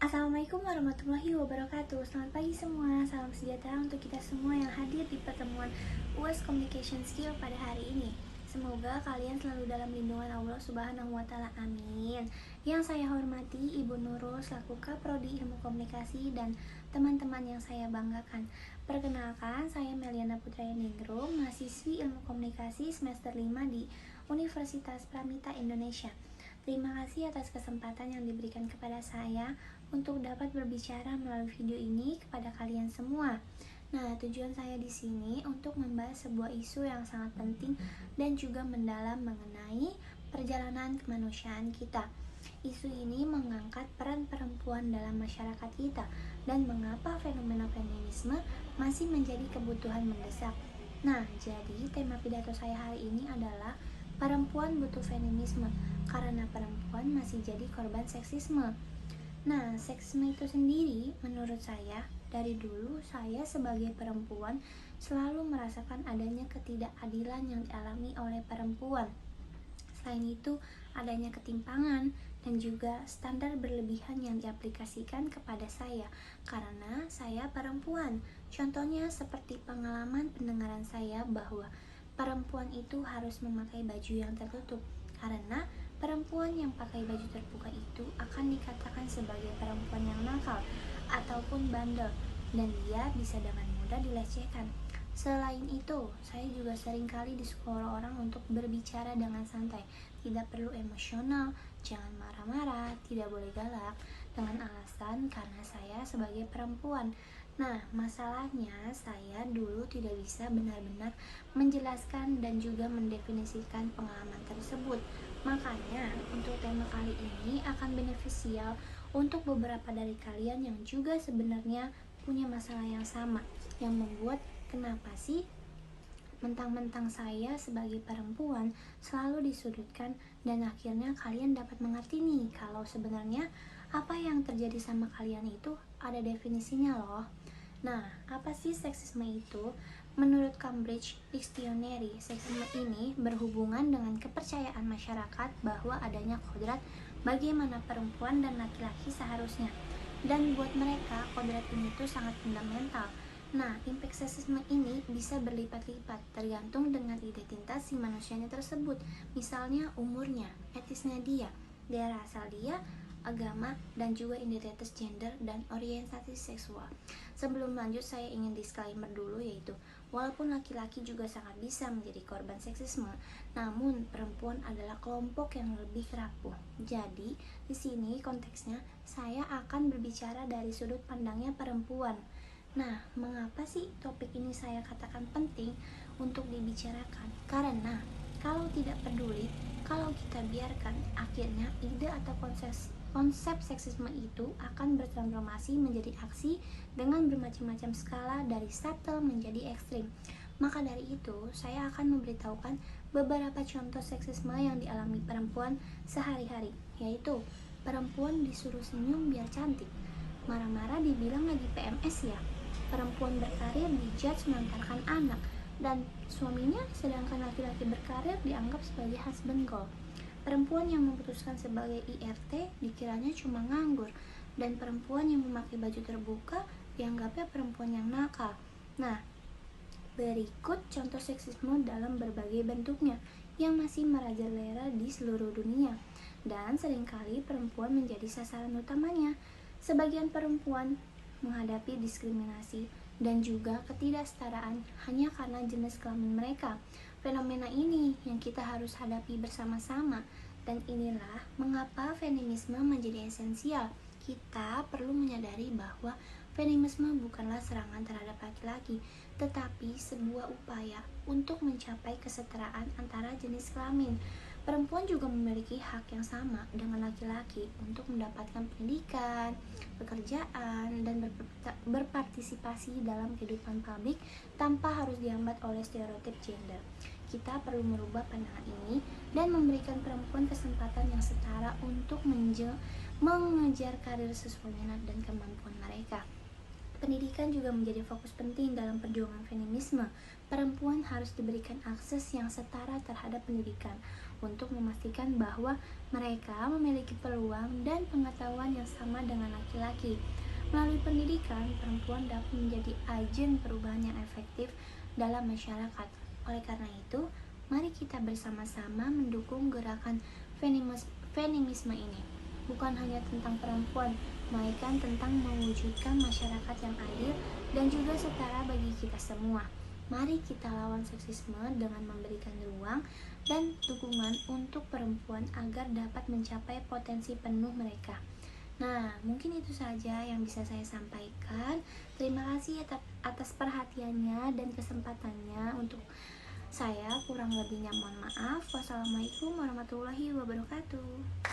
Assalamualaikum warahmatullahi wabarakatuh. Selamat pagi semua. Salam sejahtera untuk kita semua yang hadir di pertemuan UAS Communication Skill pada hari ini. Semoga kalian selalu dalam lindungan Allah Subhanahu wa taala. Amin. Yang saya hormati Ibu Nurul selaku Kaprodi Ilmu Komunikasi dan teman-teman yang saya banggakan. Perkenalkan, saya Meliana Putrayaningrum, mahasiswi Ilmu Komunikasi semester 5 di Universitas Pramita Indonesia. Terima kasih atas kesempatan yang diberikan kepada saya untuk dapat berbicara melalui video ini kepada kalian semua. Nah, tujuan saya di sini untuk membahas sebuah isu yang sangat penting dan juga mendalam mengenai perjalanan kemanusiaan kita. Isu ini mengangkat peran perempuan dalam masyarakat kita dan mengapa fenomena feminisme masih menjadi kebutuhan mendesak. Nah, jadi tema pidato saya hari ini adalah perempuan butuh feminisme karena perempuan masih jadi korban seksisme. Nah, seksisme itu sendiri menurut saya, dari dulu saya sebagai perempuan selalu merasakan adanya ketidakadilan yang dialami oleh perempuan. Selain itu, adanya ketimpangan dan juga standar berlebihan yang diaplikasikan kepada saya karena saya perempuan. Contohnya seperti pengalaman pendengaran saya bahwa perempuan itu harus memakai baju yang tertutup karena perempuan yang pakai baju terbuka itu akan dikatakan sebagai perempuan yang nakal ataupun bandel dan dia bisa dengan mudah dilecehkan. Selain itu, saya juga sering kali disuruh orang untuk berbicara dengan santai, tidak perlu emosional, jangan marah-marah, tidak boleh galak, dengan alasan karena saya sebagai perempuan. Nah, masalahnya saya dulu tidak bisa benar-benar menjelaskan dan juga mendefinisikan pengalaman tersebut. Makanya, untuk tema kali ini akan beneficial untuk beberapa dari kalian yang juga sebenarnya punya masalah yang sama, yang membuat kenapa sih mentang-mentang saya sebagai perempuan selalu disudutkan, dan akhirnya kalian dapat mengerti nih kalau sebenarnya apa yang terjadi sama kalian itu ada definisinya loh. Nah, apa sih seksisme itu? Menurut Cambridge Dictionary, seksisme ini berhubungan dengan kepercayaan masyarakat bahwa adanya kodrat bagaimana perempuan dan laki-laki seharusnya. Dan buat mereka, kodrat ini tuh sangat fundamental. Nah, impact seksisme ini bisa berlipat-lipat tergantung dengan identitas si manusianya tersebut. Misalnya umurnya, etnisnya dia, daerah asal dia, agama, dan juga identitas gender dan orientasi seksual. Sebelum lanjut, saya ingin disclaimer dulu, yaitu walaupun laki-laki juga sangat bisa menjadi korban seksisme, namun perempuan adalah kelompok yang lebih rapuh. Jadi, di sini konteksnya saya akan berbicara dari sudut pandangnya perempuan. Nah, mengapa sih topik ini saya katakan penting untuk dibicarakan? Karena kalau tidak peduli, kalau kita biarkan, akhirnya ide atau konsep seksisme itu akan bertransformasi menjadi aksi dengan bermacam-macam skala dari subtle menjadi ekstrim. Maka dari itu, saya akan memberitahukan beberapa contoh seksisme yang dialami perempuan sehari-hari, yaitu perempuan disuruh senyum biar cantik, marah-marah dibilang lagi PMS ya, perempuan berkarir dijudge mengantarkan anak, dan suaminya sedangkan laki-laki berkarir dianggap sebagai husband goal. Perempuan yang memutuskan sebagai IRT dikiranya cuma nganggur, dan perempuan yang memakai baju terbuka dianggapnya perempuan yang nakal. Nah, berikut contoh seksisme dalam berbagai bentuknya yang masih merajalela di seluruh dunia, dan seringkali perempuan menjadi sasaran utamanya. Sebagian perempuan menghadapi diskriminasi dan juga ketidaksetaraan hanya karena jenis kelamin mereka. Fenomena ini yang kita harus hadapi bersama-sama, dan inilah mengapa feminisme menjadi esensial. Kita perlu menyadari bahwa feminisme bukanlah serangan terhadap laki-laki, tetapi sebuah upaya untuk mencapai kesetaraan antara jenis kelamin. Perempuan juga memiliki hak yang sama dengan laki-laki untuk mendapatkan pendidikan, pekerjaan, dan berpartisipasi dalam kehidupan publik tanpa harus dihambat oleh stereotip gender. Kita perlu merubah pandangan ini dan memberikan perempuan kesempatan yang setara untuk mengejar karir sesuai minat dan kemampuan mereka. Pendidikan juga menjadi fokus penting dalam perjuangan feminisme. Perempuan harus diberikan akses yang setara terhadap pendidikan untuk memastikan bahwa mereka memiliki peluang dan pengetahuan yang sama dengan laki-laki. Melalui pendidikan, perempuan dapat menjadi agen perubahan yang efektif dalam masyarakat. Oleh karena itu, mari kita bersama-sama mendukung gerakan feminisme ini. Bukan hanya tentang perempuan, melainkan tentang mewujudkan masyarakat yang adil dan juga setara bagi kita semua. Mari kita lawan seksisme dengan memberikan ruang dan dukungan untuk perempuan agar dapat mencapai potensi penuh mereka. Nah, mungkin itu saja yang bisa saya sampaikan. Terima kasih atas perhatiannya dan kesempatannya untuk saya. Kurang lebihnya mohon maaf. Wassalamualaikum warahmatullahi wabarakatuh.